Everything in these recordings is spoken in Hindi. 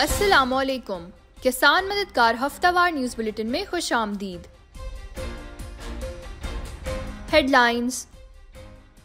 अस्सलामुअलैकुम। किसान मददगार हफ्तावार न्यूज बुलेटिन में खुश आमदीद। हेडलाइंस।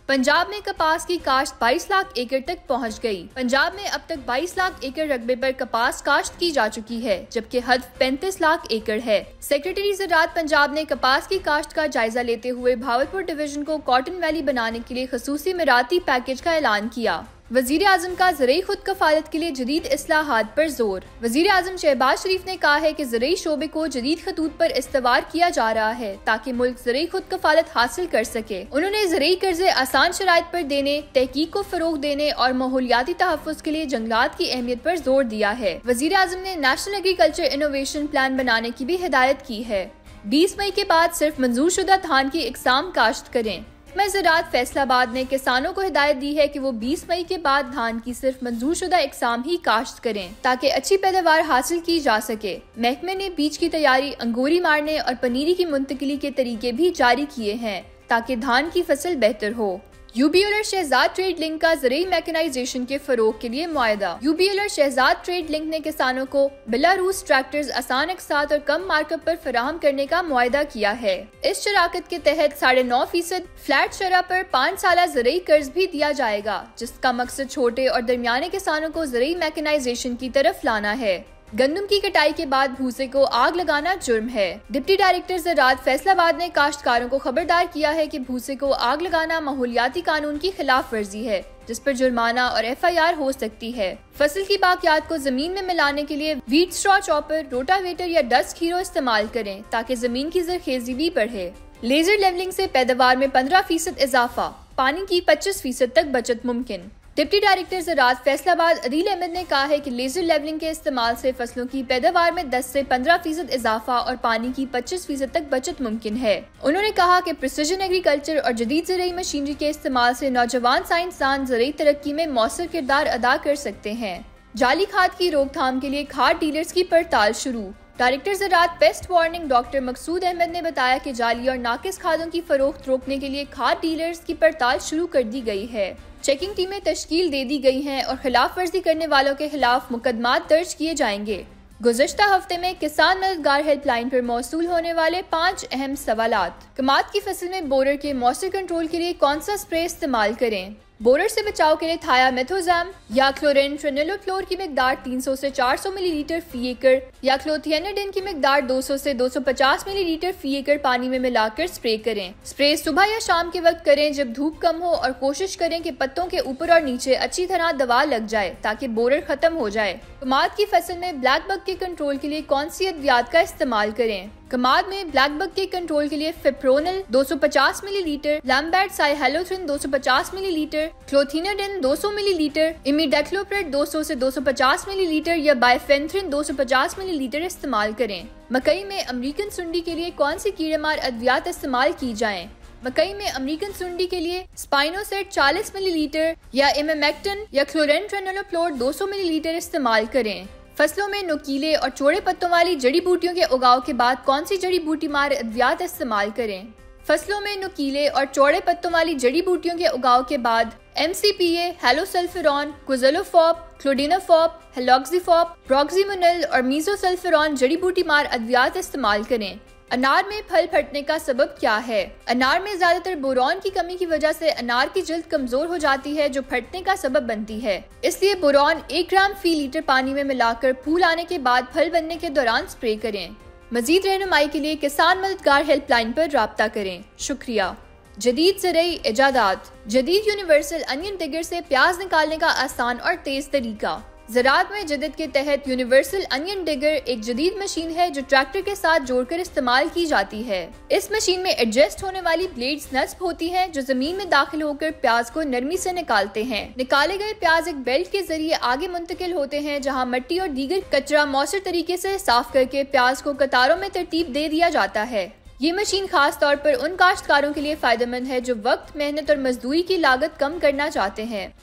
पंजाब में कपास की काश्त 22 लाख एकड़ तक पहुंच गई। पंजाब में अब तक 22 लाख एकड़ रकबे पर कपास काश्त की जा चुकी है, जबकि हद 35 लाख एकड़ है। सेक्रेटरी ज़राअत पंजाब ने कपास की काश्त का जायजा लेते हुए भावलपुर डिवीजन को कॉटन वैली बनाने के लिए खसूसी मिराती पैकेज का ऐलान किया। वजीर आजम का ज़रूरी खुद कफालत के लिए जदीद इस्लाहात पर जोर। वजीर आजम शहबाज शरीफ ने कहा है कि ज़रूरी शोबे को जदीद खतूत पर इस्तवार किया जा रहा है ताकि मुल्क ज़रूरी खुद कफालत हासिल कर सके। उन्होंने ज़रूरी कर्जे आसान शराइत पर देने, तहकीक को फरोग देने और माहौलियाती तहफ़्फ़ुज़ के लिए जंगलात की अहमियत पर जोर दिया है। वजीर आजम ने नेशनल एग्रीकल्चर इनोवेशन प्लान बनाने की भी हिदायत की है। 20 मई के बाद सिर्फ मंजूर शुदा धान की इकसाम काश्त करें। ज़राअत फैसलाबाद ने किसानों को हिदायत दी है कि वो 20 मई के बाद धान की सिर्फ मंजूर शुदा इकसाम ही काश्त करें ताकि अच्छी पैदावार हासिल की जा सके। महकमे ने बीज की तैयारी, अंगूरी मारने और पनीरी की मुंतकिली के तरीके भी जारी किए हैं ताकि धान की फसल बेहतर हो। यूबीएल और शहजाद ट्रेड लिंक का ज़रूरी मैकेनाइजेशन के फरोग के लिए मुआहदा। यूबीएल और शहजाद ट्रेड लिंक ने किसानों को बेलारूस ट्रैक्टर्स आसान अकसात और कम मार्कअप पर फराहम करने का मुआहदा किया है। इस शराकत के तहत 9.5% फ्लैट शरह पर 5 साला ज़रूरी कर्ज भी दिया जाएगा, जिसका मकसद छोटे और दरमियाने किसानों को ज़रूरी मैकेनाइजेशन की तरफ लाना है। गंदम की कटाई के बाद भूसे को आग लगाना जुर्म है। डिप्टी डायरेक्टर ज़राअत फैसलाबाद ने काश्तकारों को खबरदार किया है कि भूसे को आग लगाना माहौलियाती कानून की खिलाफ वर्जी है, जिस पर जुर्माना और FIR हो सकती है। फसल की बाकियात को जमीन में मिलाने के लिए वीट स्ट्रॉ चॉपर, रोटावेटर या डस्ट हीरो इस्तेमाल करें ताकि जमीन की जरखेजी भी बढ़े। लेजर लेवलिंग से पैदावार में 15% इजाफा, पानी की 25% तक बचत मुमकिन। डिप्टी डायरेक्टर ज़राअत फैसलाबाद अदील अहमद ने कहा है कि लेजर लेवलिंग के इस्तेमाल से फसलों की पैदावार में 10 से 15% इजाफा और पानी की 25% तक बचत मुमकिन है। उन्होंने कहा कि प्रिसीजन एग्रीकल्चर और जदीद ज़रूरी मशीनरी के इस्तेमाल से नौजवान साइंसदान ज़रूरी तरक्की में मौसर किरदार अदा कर सकते हैं। जाली खाद की रोकथाम के लिए खाद डीलर्स की पड़ताल शुरू। डायरेक्टर ज़राअत पेस्ट वार्निंग डॉक्टर मकसूद अहमद ने बताया कि जाली और नाकिस खादों की फरोख्त रोकने के लिए खाद डीलर्स की पड़ताल शुरू कर दी गई है। चेकिंग टीमें तश्कील दे दी गई हैं और खिलाफ वर्जी करने वालों के खिलाफ मुकदमात दर्ज किए जाएंगे। गुज़श्ता हफ्ते में किसान मददगार हेल्पलाइन पर मौसूल होने वाले 5 अहम सवालात। कमाद की फसल में बोरर के मौसर कंट्रोल के लिए कौन सा स्प्रे इस्तेमाल करें? बोरर से बचाव के लिए थायामेथोजैम या क्लोरेनट्रेनिलोफ्लोर की मिकदार 300 से 400 मिलीलीटर फी एकड़ या क्लोथियानिडिन की मिकदार 200 से 250 मिलीलीटर फी एकड़ पानी में मिलाकर स्प्रे करें। स्प्रे सुबह या शाम के वक्त करें जब धूप कम हो और कोशिश करें कि पत्तों के ऊपर और नीचे अच्छी तरह दवा लग जाए ताकि बोरर खत्म हो जाए। कमाद की फसल में ब्लैक बग के कंट्रोल के लिए कौन सी अद्वियात का इस्तेमाल करें? कमाद में ब्लैक बग के कंट्रोल के लिए fipronil 250 millilitre, lambda cyhalothrin 250 millilitre, clothianidin 200 millilitre, imidacloprid 200 से 250 मिलीलीटर या बाइफेंथ्रिन 250 मिलीलीटर इस्तेमाल करें। मकई में अमेरिकन सुंडी के लिए कौन सी कीड़ेमार अद्वियात इस्तेमाल की जाएं? मकई में अमेरिकन सुंडी के लिए स्पाइनोसेट 40 मिलीलीटर या इमेमेक्टिन या क्लोरेनट्रेनिलोफ्लोर 200 मिलीलीटर इस्तेमाल करें। फसलों में नुकीले और चौड़े पत्तों वाली जड़ी बूटियों के उगाव के बाद कौन सी जड़ी बूटी मार अद्वियात इस्तेमाल करें? फसलों में नुकीले और चौड़े पत्तों वाली जड़ी बूटियों के उगाव के बाद MCPA, हेलोसल्फेरॉन, क्विज़लोफॉप, क्लोडिनाफॉप, हेलोक्सीफॉप, प्रोक्सीमोनिल और मीज़ोसल्फेरॉन जड़ी बूटी मार अद्वियात इस्तेमाल करें। अनार में फल फटने का सबब क्या है? अनार में ज्यादातर बोरॉन की कमी की वजह से अनार की जल्द कमजोर हो जाती है, जो फटने का सबब बनती है। इसलिए बोरॉन 1 ग्राम फी लीटर पानी में मिलाकर फूल आने के बाद फल बनने के दौरान स्प्रे करें। मजीद रहनुमाई के लिए किसान मददगार हेल्पलाइन पर राब्ता करें। शुक्रिया। जदीद ज़रूरी इजादात। जदीद यूनिवर्सल अनियन डिगर से प्याज निकालने का आसान और तेज तरीका। ज़राअत में जदीद के तहत यूनिवर्सल अनियन डिगर एक जदीद मशीन है जो ट्रैक्टर के साथ जोड़कर इस्तेमाल की जाती है। इस मशीन में एडजस्ट होने वाली ब्लेड्स नस्ब होती हैं जो जमीन में दाखिल होकर प्याज को नरमी से निकालते हैं। निकाले गए प्याज एक बेल्ट के जरिए आगे मुंतकिल होते हैं जहां मट्टी और दीगर कचरा मौसर तरीके से साफ करके प्याज को कतारों में तरतीब दे दिया जाता है। ये मशीन खास तौर पर उन काश्तकारों के लिए फायदेमंद है जो वक्त, मेहनत और मजदूरी की लागत कम करना चाहते हैं।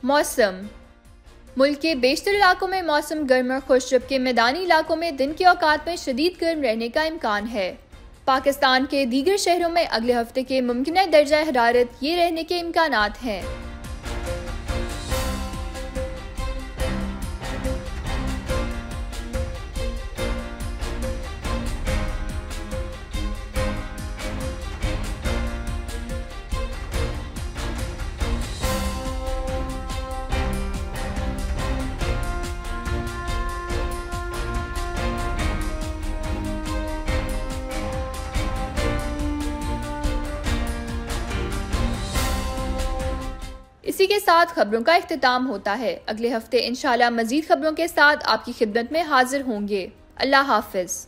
मौसम। मुल्क के बेशतर इलाकों में मौसम गर्म और खुश, जबकि मैदानी इलाकों में दिन के औकात में शदीद गर्म रहने का इम्कान है। पाकिस्तान के दीगर शहरों में अगले हफ्ते के मुमकिन दर्जा हरारत ये रहने के इम्कानात हैं। इसी के साथ खबरों का इख्तिताम होता है। अगले हफ्ते इंशाल्लाह मजीद खबरों के साथ आपकी खिदमत में हाजिर होंगे। अल्लाह हाफिज।